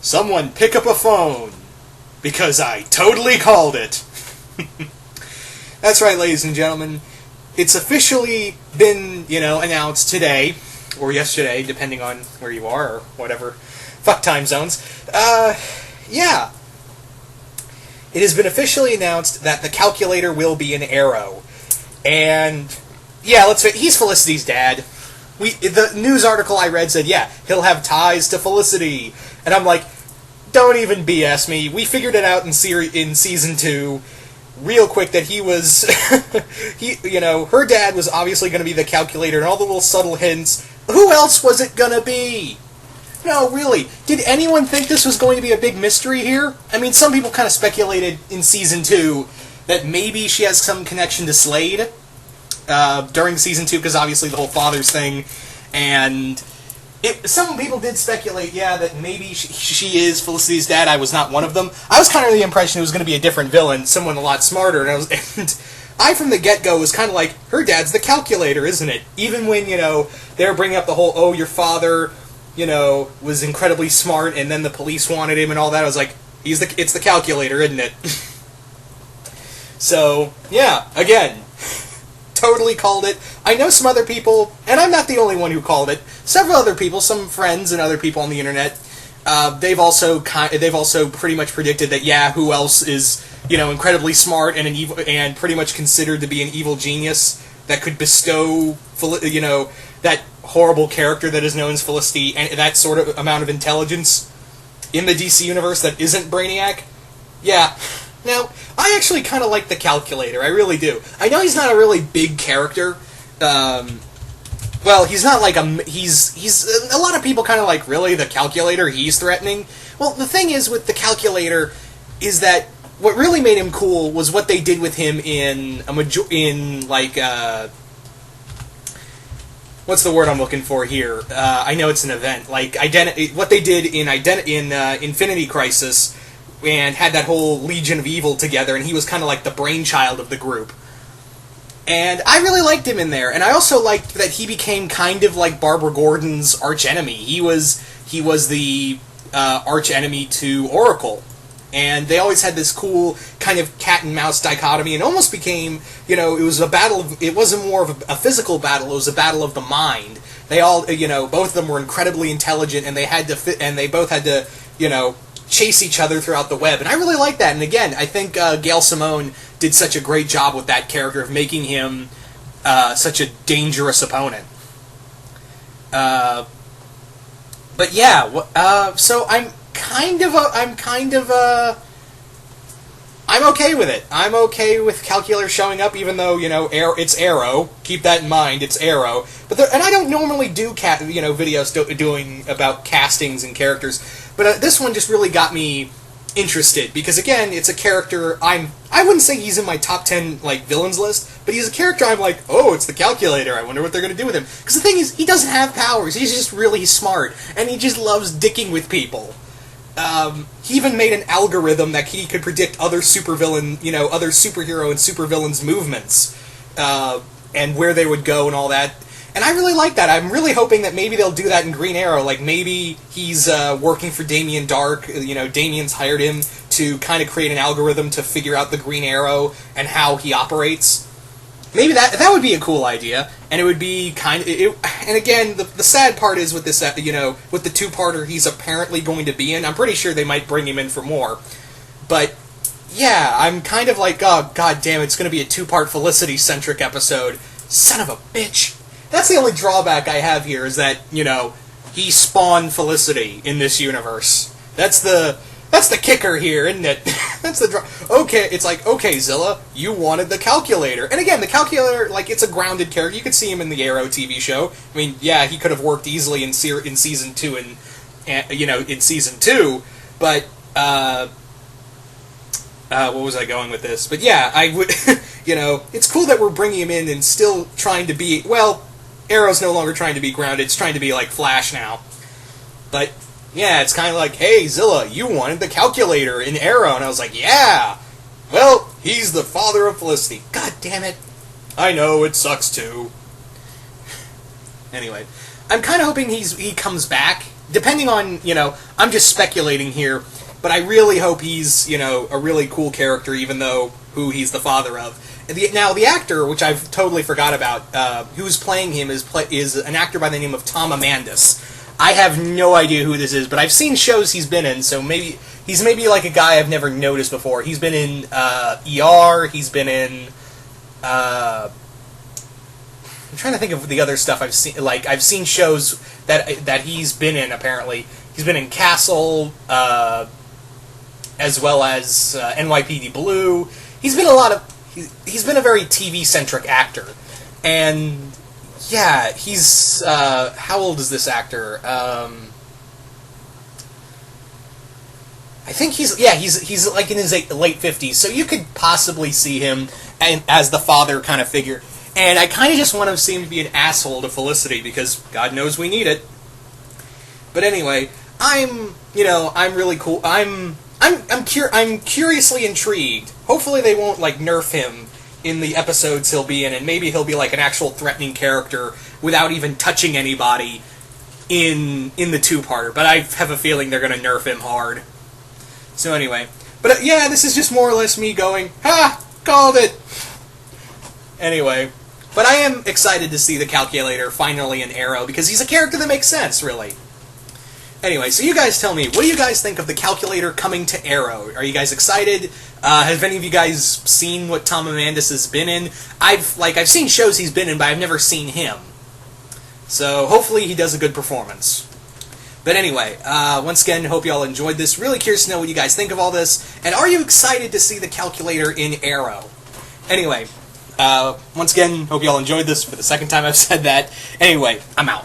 Someone pick up a phone, because I totally called it. That's right, ladies and gentlemen. It's officially been, announced today, or yesterday, depending on where you are, or whatever. Fuck time zones. Yeah. It has been officially announced that the Calculator will be an Arrow. And, yeah, he's Felicity's dad. The news article I read said, yeah, he'll have ties to Felicity. And I'm like, don't even BS me. We figured it out in Season 2 real quick that he was... her dad was obviously going to be the Calculator, and all the little subtle hints. Who else was it going to be? No, really. Did anyone think this was going to be a big mystery here? I mean, some people kind of speculated in Season 2 that maybe she has some connection to Slade during Season 2, because obviously the whole father's thing, and some people did speculate, that maybe she is Felicity's dad. I was not one of them. I was kind of under the impression it was going to be a different villain, someone a lot smarter, and I from the get-go was kind of like, her dad's the Calculator, isn't it? Even when, they were bringing up the whole, your father, was incredibly smart, and then the police wanted him and all that, I was like, it's the Calculator, isn't it? So, yeah, again, totally called it. I know some other people, and I'm not the only one who called it. Several other people, some friends and other people on the internet, they've also pretty much predicted that who else is incredibly smart and an evil and pretty much considered to be an evil genius that could bestow that horrible character that is known as Felicity and that sort of amount of intelligence in the DC universe that isn't Brainiac. Yeah. Now, I actually kind of like the Calculator. I really do. I know he's not a really big character. He's not like he's a lot of people kind of like, really, the Calculator, he's threatening? Well, the thing is with the Calculator is that what really made him cool was what they did with him what's the word I'm looking for here? I know it's an event. Like, what they did in Infinity Crisis, and had that whole Legion of Evil together, and he was kind of like the brainchild of the group. And I really liked him in there, and I also liked that he became kind of like Barbara Gordon's archenemy. He was the archenemy to Oracle, and they always had this cool kind of cat and mouse dichotomy, and almost became, it was a battle it wasn't more of a physical battle, it was a battle of the mind. They all, both of them were incredibly intelligent, and they both had to, chase each other throughout the web, and I really like that. And again, I think Gail Simone did such a great job with that character of making him such a dangerous opponent. But yeah, so I'm okay with it. I'm okay with Calculator showing up, even though, it's Arrow. Keep that in mind, it's Arrow. And I don't normally do videos doing about castings and characters, but this one just really got me interested, because again, it's a character I wouldn't say he's in my top 10 villains list, but he's a character I'm like, oh, it's the Calculator, I wonder what they're going to do with him. Because the thing is, he doesn't have powers, he's just really smart, and he just loves dicking with people. He even made an algorithm that he could predict other superhero and supervillains' movements, and where they would go and all that. And I really like that. I'm really hoping that maybe they'll do that in Green Arrow. Like, maybe he's working for Damien Dark. Damien's hired him to kind of create an algorithm to figure out the Green Arrow and how he operates. Maybe that would be a cool idea, and it would be and again, the sad part is with this, with the two-parter he's apparently going to be in, I'm pretty sure they might bring him in for more. But, yeah, I'm kind of like, oh, god damn, it's going to be a two-part Felicity-centric episode. Son of a bitch. That's the only drawback I have here, is that, he spawned Felicity in this universe. That's the kicker here, isn't it? That's the okay, it's like, okay, Zilla, you wanted the Calculator. And again, the Calculator, it's a grounded character. You could see him in the Arrow TV show. I mean, yeah, he could have worked easily in Season 2 in Season 2, but, what was I going with this? But yeah, I would, it's cool that we're bringing him in and still trying to be, Arrow's no longer trying to be grounded, it's trying to be like Flash now. But, yeah, it's kind of like, hey, Zilla, you wanted the Calculator in Arrow, and I was like, yeah! Well, he's the father of Felicity. God damn it. I know, it sucks too. Anyway, I'm kind of hoping he comes back depending on, I'm just speculating here, but I really hope he's, a really cool character, even though who he's the father of. Now, the actor, which I've totally forgot about, who's playing him is an actor by the name of Tom Amandus. I have no idea who this is, but I've seen shows he's been in, so he's maybe like a guy I've never noticed before. He's been in ER, he's been in... I'm trying to think of the other stuff I've seen. Like, I've seen shows that he's been in, apparently. He's been in Castle, as well as NYPD Blue. He's been he's been a very TV-centric actor. And... yeah, he's, how old is this actor? I think he's like in his late 50s, so you could possibly see him as the father kind of figure. And I kind of just want to see him to be an asshole to Felicity, because God knows we need it. But anyway, I'm really cool. I'm curiously intrigued. Hopefully they won't, like, nerf him in the episodes he'll be in, and maybe he'll be like an actual threatening character without even touching anybody in the two-parter. But I have a feeling they're going to nerf him hard. So anyway, but yeah, this is just more or less me going, ha, called it. Anyway, but I am excited to see the Calculator finally in Arrow, because he's a character that makes sense, really. Anyway, so you guys tell me, what do you guys think of the Calculator coming to Arrow? Are you guys excited? Have any of you guys seen what Tom Amandus has been in? I've seen shows he's been in, but I've never seen him. So hopefully he does a good performance. But anyway, once again, hope you all enjoyed this. Really curious to know what you guys think of all this. And are you excited to see the Calculator in Arrow? Anyway, once again, hope you all enjoyed this for the second time I've said that. Anyway, I'm out.